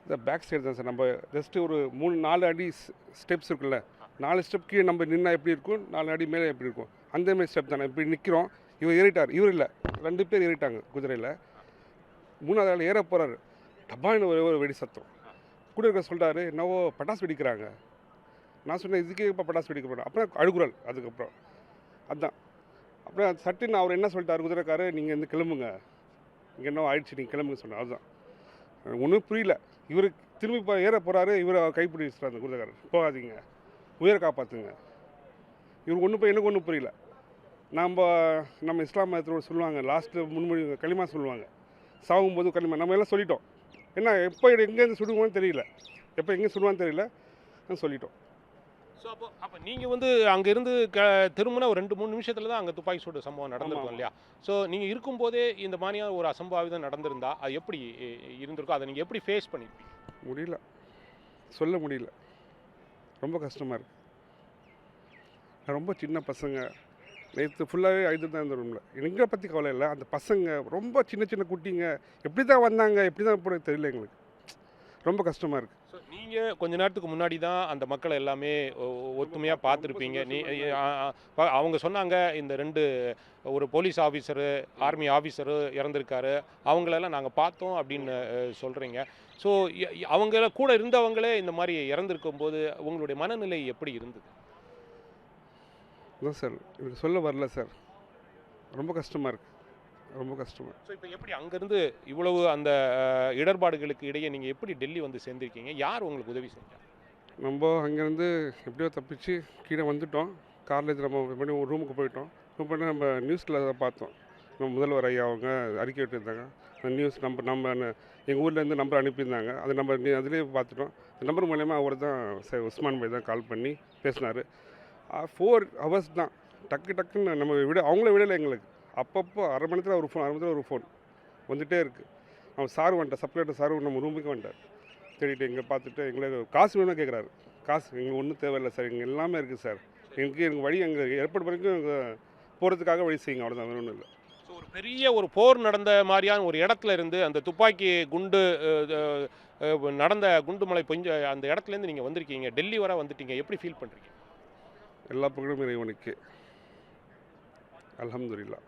இந்த back side தான் sir. நம்ம ஜஸ்ட்டு ஒரு 3-4 அடி ஸ்டெப்ஸ் இருக்குல்ல, 4 ஸ்டெப் கீழே நம்ம நின்னா எப்படி இருக்கும், 4 அடி மேலே எப்படி இருக்கும், அந்தமாதிரி ஸ்டெப் தானே. இப்படி நிற்கிறோம், இவர் ஏறிட்டார், இவர் இல்லை, 2 பேர் ஏறிட்டாங்க குதிரையில். 3வது ஆள் ஏற போகிறாரு, டப்பான்னு ஒரு வெடி சத்தம். கூட இருக்க சொல்கிறாரு, என்னவோ பட்டாசு வெடிக்கிறாங்க. நான் சொன்னேன், இதுக்கே இப்போ பட்டாசு வெடிக்க போகிறேன். அப்புறம் அழுகுறல். அதுக்கப்புறம் அதுதான். அப்புறம் சட்டுன்னு அவர் என்ன சொல்லிட்டார் குதிரைக்காரு, நீங்கள் வந்து கிளம்புங்க, இங்கே என்ன ஆயிடுச்சு, நீங்கள் கிளம்புங்க சொன்னார். அதுதான் ஒன்றும் புரியல. இவர் திரும்பி ஏற போகிறாரு, இவர் கைப்பிடிச்சிட்டார் அந்த குதிரைக்காரர், போகாதீங்க, உயிரை காப்பாற்றுங்க. இவர் ஒன்றும் போய் எனக்கு ஒன்றும் புரியல. நம்ம இஸ்லாம் மதத்தில் சொல்லுவாங்க, லாஸ்ட்டில் முன்மொழி களிமா சொல்லுவாங்க, சாகும்போது களிமா. நம்ம எல்லாம் சொல்லிட்டோம். ஏன்னா எப்போ எங்கேருந்து சுடுவோன்னு தெரியல, எப்போ எங்கே சுடுவான்னு தெரியல, சொல்லிட்டோம். ஸோ அப்போ நீங்கள் வந்து அங்கேருந்து திரும்பின ஒரு 2-3 நிமிஷத்தில் தான் அங்கே துப்பாக்கி சூடு சம்பவம் நடந்திருக்கும் இல்லையா? ஸோ நீங்கள் இருக்கும்போதே இந்த மாதிரியான ஒரு அசம்பாவிதம் நடந்திருந்தா அது எப்படி இருந்திருக்கும்? அதை நீங்கள் எப்படி ஃபேஸ் பண்ணியிருப்பீங்க? முடியல, சொல்ல முடியல, ரொம்ப கஷ்டமாக இருக்குது. ரொம்ப சின்ன பசங்க, நேற்று ஃபுல்லாகவே அழுது தான் இந்த ரூமில். எங்களை பற்றி கவலை இல்லை, அந்த பசங்க ரொம்ப சின்ன சின்ன குட்டிங்க எப்படி தான் வந்தாங்க, எப்படி தான் போட தெரியல எங்களுக்கு. ரொம்ப கஷ்டமாக இருக்குது. ஸோ நீங்கள் கொஞ்ச நேரத்துக்கு முன்னாடி தான் அந்த மக்களை எல்லாமே ஒத்துமையாக பார்த்துருப்பீங்க. அவங்க சொன்னாங்க, இந்த 2 ஒரு போலீஸ் ஆஃபீஸரு, ஆர்மி ஆஃபீஸரு இறந்துருக்காரு, அவங்களெல்லாம் நாங்கள் பார்த்தோம் அப்படின்னு சொல்கிறீங்க. ஸோ அவங்கள கூட இருந்தவங்களே இந்த மாதிரி இறந்துருக்கும் போது உங்களுடைய மனநிலை எப்படி இருந்தது? அதான் சார், எனக்கு சொல்ல வரல சார், ரொம்ப கஷ்டமாக இருக்குது, ரொம்ப கஷ்டமாக. ஸோ இப்போ எப்படி அங்கேருந்து இவ்வளவு அந்த இடர்பாடுகளுக்கு இடையே நீங்கள் எப்படி டெல்லி வந்து சேர்ந்துருக்கீங்க? யார் உங்களுக்கு உதவி செஞ்சா? நம்ம அங்கேருந்து எப்படியோ தப்பிச்சு கீழே வந்துட்டோம். காரில் இது நம்ம மறுபடியும் ஒரு ரூமுக்கு போயிட்டோம். இப்போ நம்ம நியூஸில் அதை பார்த்தோம், நம்ம முதல்வர் ஐயா அவங்க அறிக்கை விட்டுருந்தாங்க. அந்த நியூஸ் நம்ம எங்கள் ஊர்லேருந்து நம்பர் அனுப்பியிருந்தாங்க. அது நம்ம அதிலே பார்த்துட்டோம். அந்த நம்பர் மூலயமா அவர் தான் உஸ்மான் பாய் தான் கால் பண்ணி பேசினார். 4 ஹவர்ஸ் தான், டக்குன்னு நம்ம அவங்கள விடலை எங்களுக்கு. அப்பப்போ அரை மணி நேரத்தில் ஒரு ஃபோன் வந்துகிட்டே இருக்குது. அவன் சார் வந்துட்டார், சப்ளைட்டர் சார் நம்ம ரூமுக்கு வந்துட்டார். தேடிட்டு எங்களை பார்த்துட்டு எங்களுக்கு காசு வேணும்னு கேட்குறாரு. காசு எங்களுக்கு ஒன்றும் தேவையில்லை சார், எங்கள் எல்லாமே இருக்குது சார், எனக்கு வழி எங்கள் ஏற்பாடு வரைக்கும் எங்கள் போகிறதுக்காக வழி செய்யுங்க, அவ்வளோதான், வேறு ஒன்றும் இல்லை. ஸோ ஒரு பெரிய ஒரு போர் நடந்த மாதிரியான ஒரு இடத்துல இருந்து அந்த துப்பாக்கி குண்டு நடந்த குண்டுமலை அந்த இடத்துலேருந்து நீங்கள் வந்திருக்கீங்க, டெல்லி வர வந்துட்டீங்க, எப்படி ஃபீல் பண்ணுறீங்க? எல்லா புகழும் இறைவனுக்கு, அல்ஹம்துலில்லாஹ்.